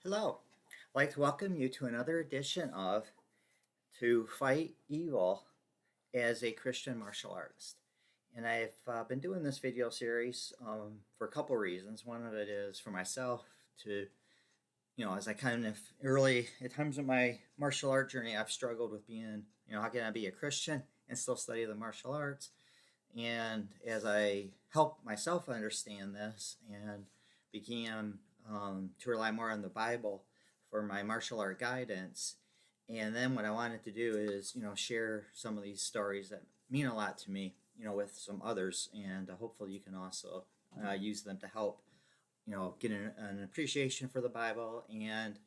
Hello. I'd like to welcome you to another edition of To Fight Evil as a Christian Martial Artist. And I've been doing this video series for a couple reasons. One of it is for myself to, as I kind of early at times in my martial art journey, I've struggled with being, how can I be a Christian and still study the martial arts? And as I help myself understand this and began to rely more on the Bible for my martial art guidance, and then what I wanted to do is, share some of these stories that mean a lot to me, with some others, and hopefully you can also use them to help, get an appreciation for the Bible and,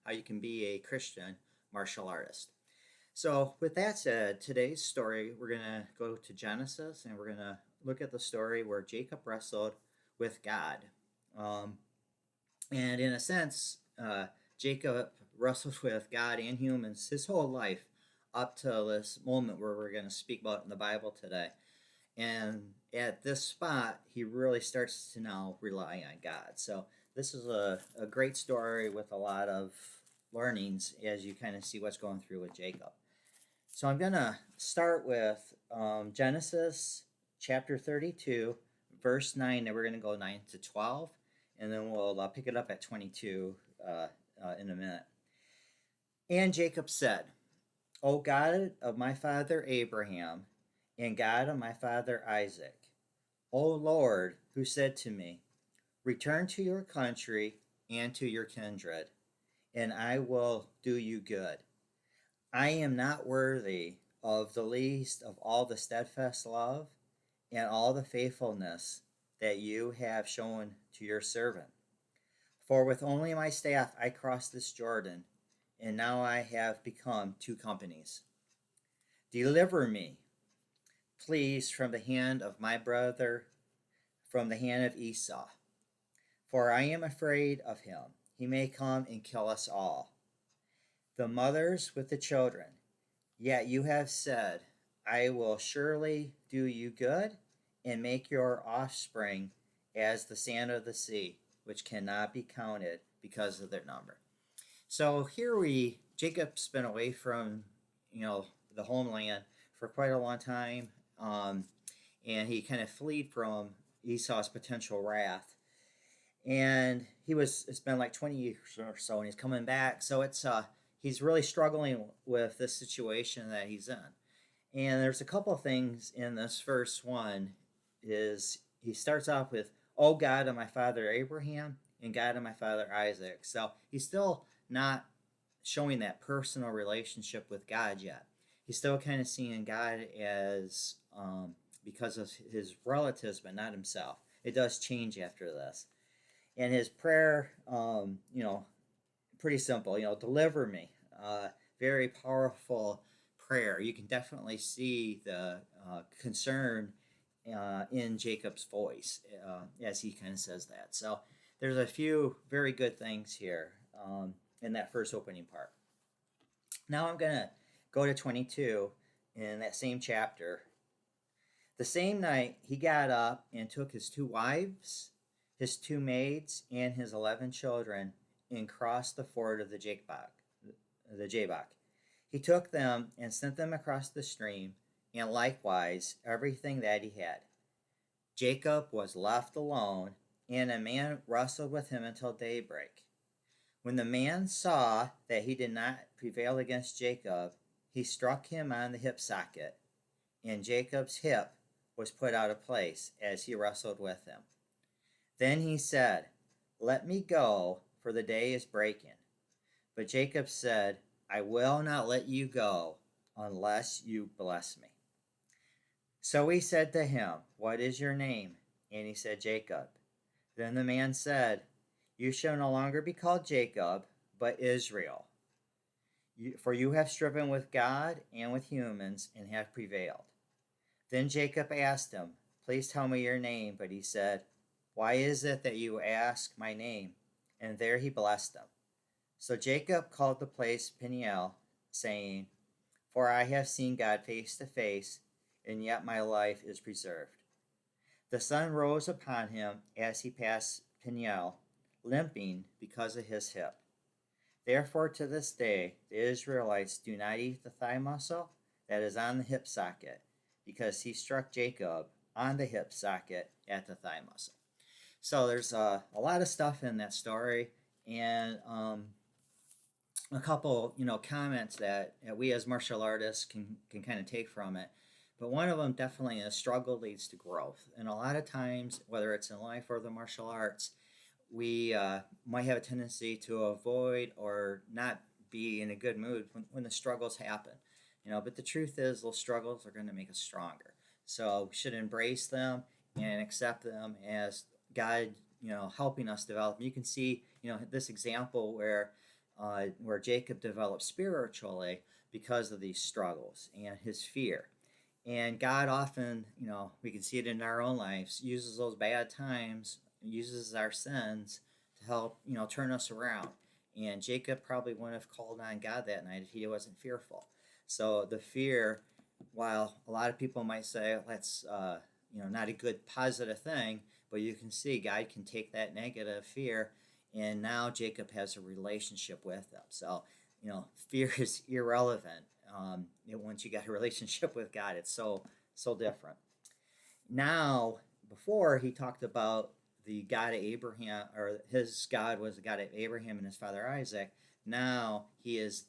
how you can be a Christian martial artist. So, with that said, today's story, we're going to go to Genesis and we're going to look at the story where Jacob wrestled with God. And in a sense, Jacob wrestled with God and humans his whole life up to this moment where we're going to speak about in the Bible today. And at this spot, he really starts to now rely on God. So, this is a great story with a lot of learnings as you kind of see what's going through with Jacob. So I'm going to start with Genesis chapter 32, verse 9, and we're going to go 9 to 12, and then we'll pick it up at 22 in a minute. And Jacob said, O God of my father Abraham, and God of my father Isaac, O Lord, who said to me, return to your country and to your kindred, and I will do you good. I am not worthy of the least of all the steadfast love and all the faithfulness that you have shown to your servant. For with only my staff I crossed this Jordan, and now I have become two companies. Deliver me, please, from the hand of my brother, from the hand of Esau. For I am afraid of him. He may come and kill us all, the mothers with the children. Yet you have said, I will surely do you good and make your offspring as the sand of the sea, which cannot be counted because of their number. So here Jacob's been away from, the homeland for quite a long time, and he kind of fled from Esau's potential wrath. And it's been like 20 years or so, and he's coming back. So he's really struggling with this situation that he's in. And there's a couple of things in this first one is he starts off with, O God of my father Abraham and God of my father Isaac. So he's still not showing that personal relationship with God yet. He's still kind of seeing God as because of his relatives, but not himself. It does change after this. And his prayer, pretty simple, deliver me. Very powerful prayer. You can definitely see the concern in Jacob's voice as he kind of says that. So there's a few very good things here in that first opening part. Now I'm going to go to 22 in that same chapter. The same night he got up and took his 2 wives, his 2 maids, and his 11 children, and crossed the ford of the Jabbok. He took them and sent them across the stream, and likewise everything that he had. Jacob was left alone, and a man wrestled with him until daybreak. When the man saw that he did not prevail against Jacob, he struck him on the hip socket, and Jacob's hip was put out of place as he wrestled with him. Then he said, Let me go, for the day is breaking. But Jacob said, I will not let you go unless you bless me. So he said to him, What is your name? And he said, Jacob. Then the man said, You shall no longer be called Jacob, but Israel. For you have striven with God and with humans and have prevailed. Then Jacob asked him, Please tell me your name. But he said, Why is it that you ask my name? And there he blessed him. So Jacob called the place Peniel, saying, For I have seen God face to face, and yet my life is preserved. The sun rose upon him as he passed Peniel, limping because of his hip. Therefore, to this day, the Israelites do not eat the thigh muscle that is on the hip socket, because he struck Jacob on the hip socket at the thigh muscle. So there's a lot of stuff in that story, and a couple, comments that we as martial artists can kind of take from it. But one of them definitely is struggle leads to growth, and a lot of times, whether it's in life or the martial arts, we might have a tendency to avoid or not be in a good mood when the struggles happen. But the truth is, those struggles are going to make us stronger. So we should embrace them and accept them as God, helping us develop. You can see, this example where Jacob developed spiritually because of these struggles and his fear. And God often, we can see it in our own lives, uses those bad times, uses our sins to help, turn us around. And Jacob probably wouldn't have called on God that night if he wasn't fearful. So the fear, while a lot of people might say that's, not a good positive thing, but you can see God can take that negative fear, and now Jacob has a relationship with him. So, fear is irrelevant. Once you got a relationship with God, it's so different. Now, before he talked about the God of Abraham, or his God was the God of Abraham and his father Isaac. Now he is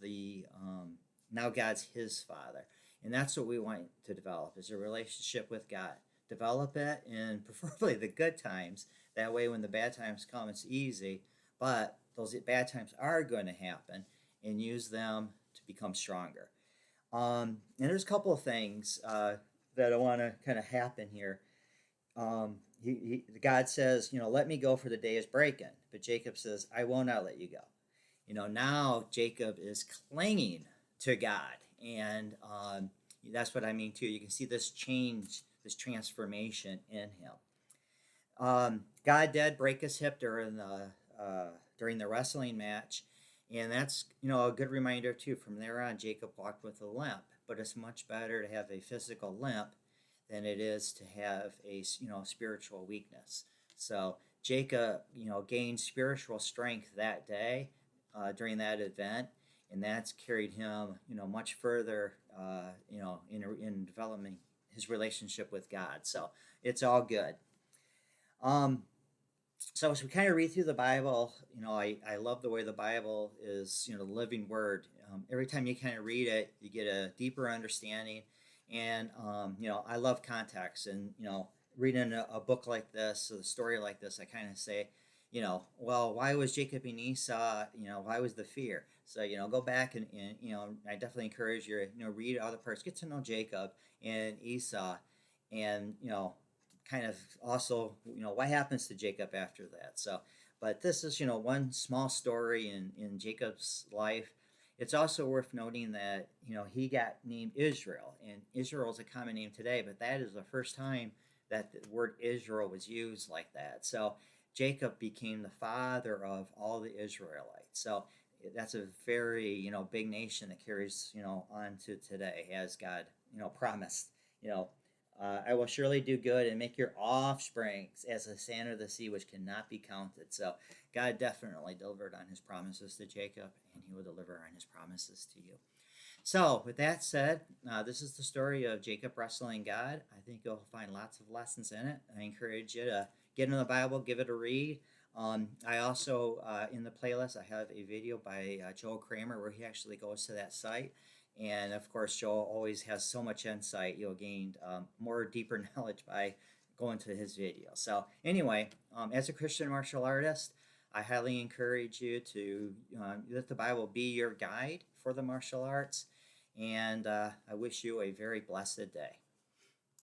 now God's his father, and that's what we want to develop is a relationship with God. Develop it, and preferably the good times. That way, when the bad times come, it's easy. But those bad times are going to happen, and use them to become stronger. And there's a couple of things that I want to kind of happen here. God says, let me go for the day is breaking. But Jacob says, I will not let you go. Now Jacob is clinging to God. And that's what I mean too. You can see this change, this transformation in him. God did break his hip during the wrestling match. And that's, a good reminder too. From there on, Jacob walked with a limp. But it's much better to have a physical limp than it is to have a spiritual weakness. So Jacob, gained spiritual strength that day during that event, and that's carried him, much further, in developing his relationship with God. So it's all good. So as we kind of read through the Bible, I love the way the Bible is, the living word. Every time you kind of read it, you get a deeper understanding. And, I love context. And, reading a book like this, a story like this, I kind of say, well, why was Jacob and Esau, why was the fear? So, go back and I definitely encourage you, read other parts, get to know Jacob and Esau, and, kind of also, what happens to Jacob after that. So, but this is, one small story in Jacob's life. It's also worth noting that, he got named Israel, and Israel is a common name today, but that is the first time that the word Israel was used like that. So Jacob became the father of all the Israelites. So that's a very, big nation that carries, on to today, as God, promised, I will surely do good and make your offspring as the sand of the sea, which cannot be counted. So God definitely delivered on his promises to Jacob, and he will deliver on his promises to you. So with that said, this is the story of Jacob wrestling God. I think you'll find lots of lessons in it. I encourage you to get in the Bible, give it a read. I also, in the playlist, I have a video by Joel Kramer where he actually goes to that site. And of course, Joel always has so much insight. You'll gain more deeper knowledge by going to his video. So anyway, as a Christian martial artist, I highly encourage you to let the Bible be your guide for the martial arts. And I wish you a very blessed day.